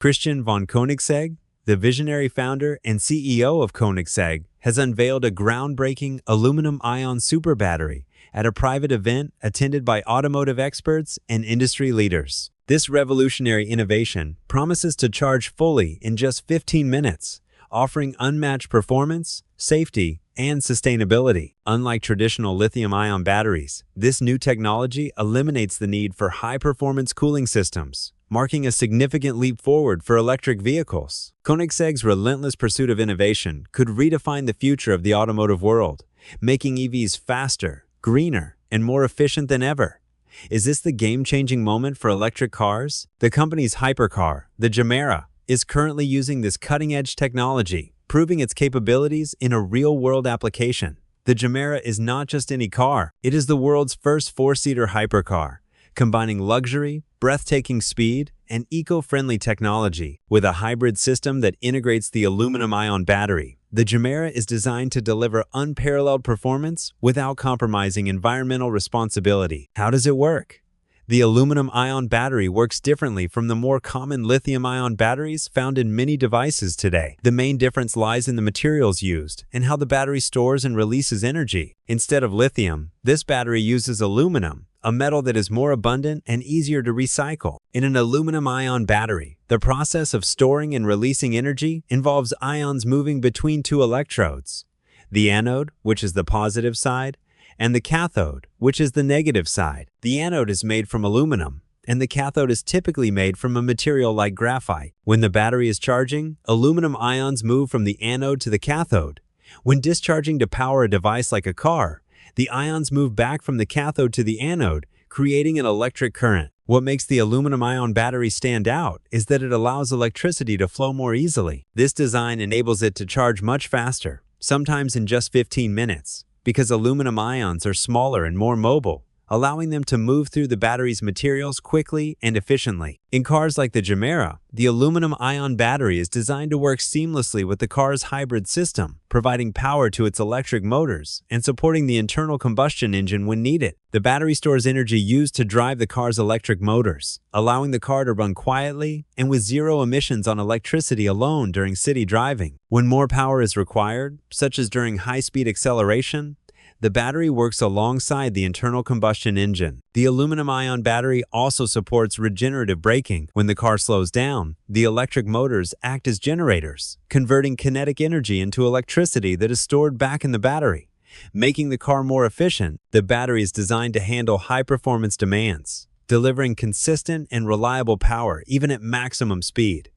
Christian von Koenigsegg, the visionary founder and CEO of Koenigsegg, has unveiled a groundbreaking aluminum-ion super battery at a private event attended by automotive experts and industry leaders. This revolutionary innovation promises to charge fully in just 15 minutes, offering unmatched performance, safety, and sustainability. Unlike traditional lithium-ion batteries, this new technology eliminates the need for high-performance cooling systems, marking a significant leap forward for electric vehicles. Koenigsegg's relentless pursuit of innovation could redefine the future of the automotive world, making EVs faster, greener, and more efficient than ever. Is this the game-changing moment for electric cars? The company's hypercar, the Gemera, is currently using this cutting-edge technology, proving its capabilities in a real-world application. The Gemera is not just any car, it is the world's first four-seater hypercar, combining luxury, breathtaking speed, and eco-friendly technology. With a hybrid system that integrates the aluminum-ion battery, the Gemera is designed to deliver unparalleled performance without compromising environmental responsibility. How does it work? The aluminum-ion battery works differently from the more common lithium-ion batteries found in many devices today. The main difference lies in the materials used and how the battery stores and releases energy. Instead of lithium, this battery uses aluminum, a metal that is more abundant and easier to recycle. In an aluminum-ion battery, the process of storing and releasing energy involves ions moving between two electrodes: the anode, which is the positive side, and the cathode, which is the negative side. The anode is made from aluminum, and the cathode is typically made from a material like graphite. When the battery is charging, aluminum ions move from the anode to the cathode. When discharging to power a device like a car, the ions move back from the cathode to the anode, creating an electric current. What makes the aluminum-ion battery stand out is that it allows electricity to flow more easily. This design enables it to charge much faster, sometimes in just 15 minutes, because aluminum ions are smaller and more mobile, allowing them to move through the battery's materials quickly and efficiently. In cars like the Gemera, the aluminum-ion battery is designed to work seamlessly with the car's hybrid system, providing power to its electric motors and supporting the internal combustion engine when needed. The battery stores energy used to drive the car's electric motors, allowing the car to run quietly and with zero emissions on electricity alone during city driving. When more power is required, such as during high-speed acceleration, the battery works alongside the internal combustion engine. The aluminum-ion battery also supports regenerative braking. When the car slows down, the electric motors act as generators, converting kinetic energy into electricity that is stored back in the battery. Making the car more efficient, the battery is designed to handle high-performance demands, delivering consistent and reliable power even at maximum speed.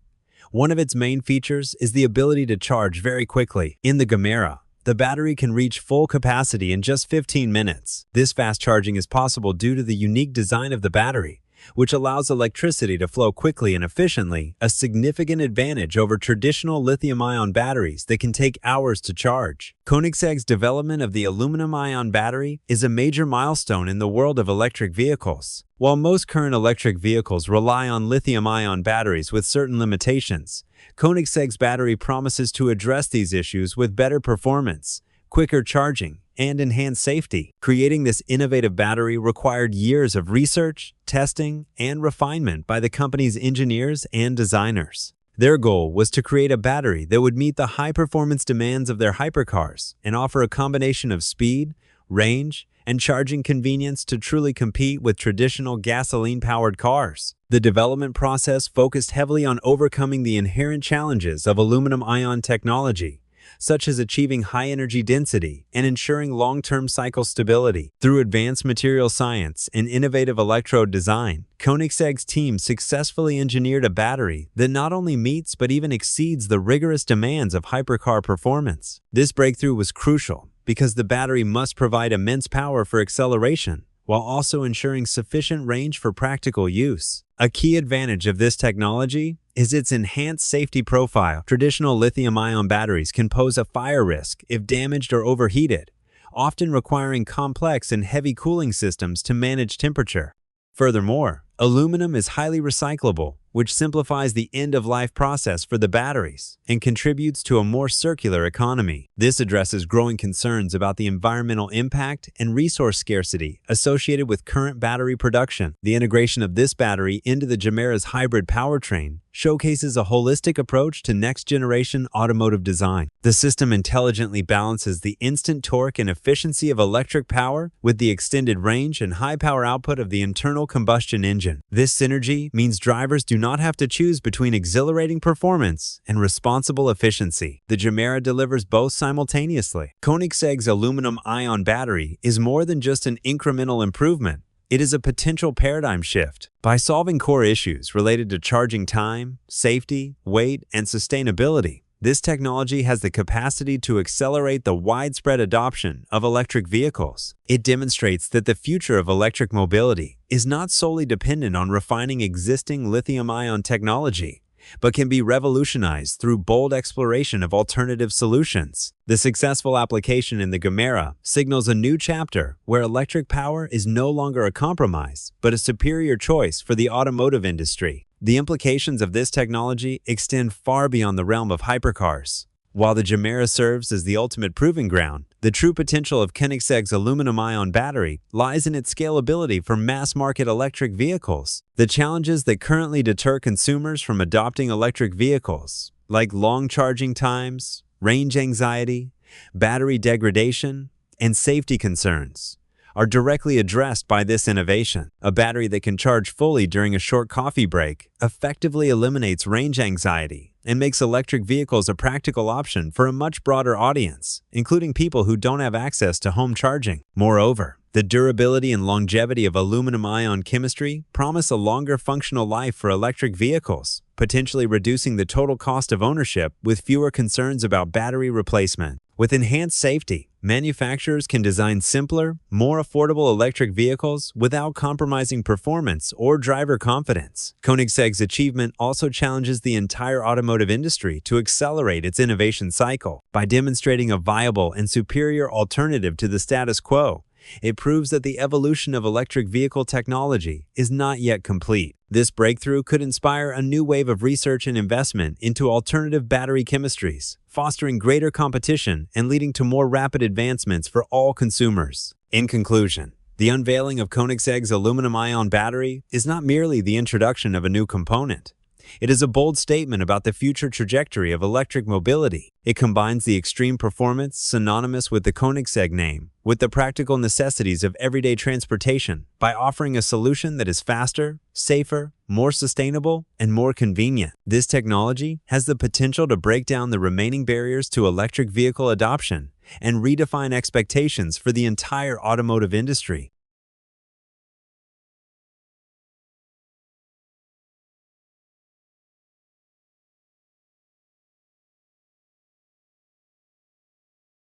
One of its main features is the ability to charge very quickly. In the Gemera, the battery can reach full capacity in just 15 minutes. This fast charging is possible due to the unique design of the battery, which allows electricity to flow quickly and efficiently, a significant advantage over traditional lithium-ion batteries that can take hours to charge. Koenigsegg's development of the aluminum-ion battery is a major milestone in the world of electric vehicles. While most current electric vehicles rely on lithium-ion batteries with certain limitations, Koenigsegg's battery promises to address these issues with better performance, quicker charging, and enhanced safety. Creating this innovative battery required years of research, testing, and refinement by the company's engineers and designers. Their goal was to create a battery that would meet the high-performance demands of their hypercars and offer a combination of speed, range, and charging convenience to truly compete with traditional gasoline-powered cars. The development process focused heavily on overcoming the inherent challenges of aluminum-ion technology, such as achieving high energy density and ensuring long-term cycle stability. Through advanced material science and innovative electrode design, Koenigsegg's team successfully engineered a battery that not only meets but even exceeds the rigorous demands of hypercar performance. This breakthrough was crucial because the battery must provide immense power for acceleration, while also ensuring sufficient range for practical use. A key advantage of this technology is its enhanced safety profile. Traditional lithium-ion batteries can pose a fire risk if damaged or overheated, often requiring complex and heavy cooling systems to manage temperature. Furthermore, Aluminum is highly recyclable, which simplifies the end-of-life process for the batteries and contributes to a more circular economy. This addresses growing concerns about the environmental impact and resource scarcity associated with current battery production. The integration of this battery into the Gemera's hybrid powertrain showcases a holistic approach to next-generation automotive design. The system intelligently balances the instant torque and efficiency of electric power with the extended range and high power output of the internal combustion engine. This synergy means drivers do not have to choose between exhilarating performance and responsible efficiency. The Gemera delivers both simultaneously. Koenigsegg's aluminum-ion battery is more than just an incremental improvement. It is a potential paradigm shift. By solving core issues related to charging time, safety, weight, and sustainability, this technology has the capacity to accelerate the widespread adoption of electric vehicles. It demonstrates that the future of electric mobility is not solely dependent on refining existing lithium-ion technology, but can be revolutionized through bold exploration of alternative solutions. The successful application in the Gemera signals a new chapter where electric power is no longer a compromise, but a superior choice for the automotive industry. The implications of this technology extend far beyond the realm of hypercars. While the Gemera serves as the ultimate proving ground, the true potential of Koenigsegg's aluminum-ion battery lies in its scalability for mass-market electric vehicles. The challenges that currently deter consumers from adopting electric vehicles, like long charging times, range anxiety, battery degradation, and safety concerns, are directly addressed by this innovation. A battery that can charge fully during a short coffee break effectively eliminates range anxiety and makes electric vehicles a practical option for a much broader audience, including people who don't have access to home charging. Moreover, the durability and longevity of aluminum-ion chemistry promise a longer functional life for electric vehicles, potentially reducing the total cost of ownership with fewer concerns about battery replacement. With enhanced safety, manufacturers can design simpler, more affordable electric vehicles without compromising performance or driver confidence. Koenigsegg's achievement also challenges the entire automotive industry to accelerate its innovation cycle. By demonstrating a viable and superior alternative to the status quo, it proves that the evolution of electric vehicle technology is not yet complete. This breakthrough could inspire a new wave of research and investment into alternative battery chemistries, fostering greater competition and leading to more rapid advancements for all consumers. In conclusion, the unveiling of Koenigsegg's aluminum-ion battery is not merely the introduction of a new component. It is a bold statement about the future trajectory of electric mobility. It combines the extreme performance synonymous with the Koenigsegg name with the practical necessities of everyday transportation by offering a solution that is faster, safer, more sustainable, and more convenient. This technology has the potential to break down the remaining barriers to electric vehicle adoption and redefine expectations for the entire automotive industry.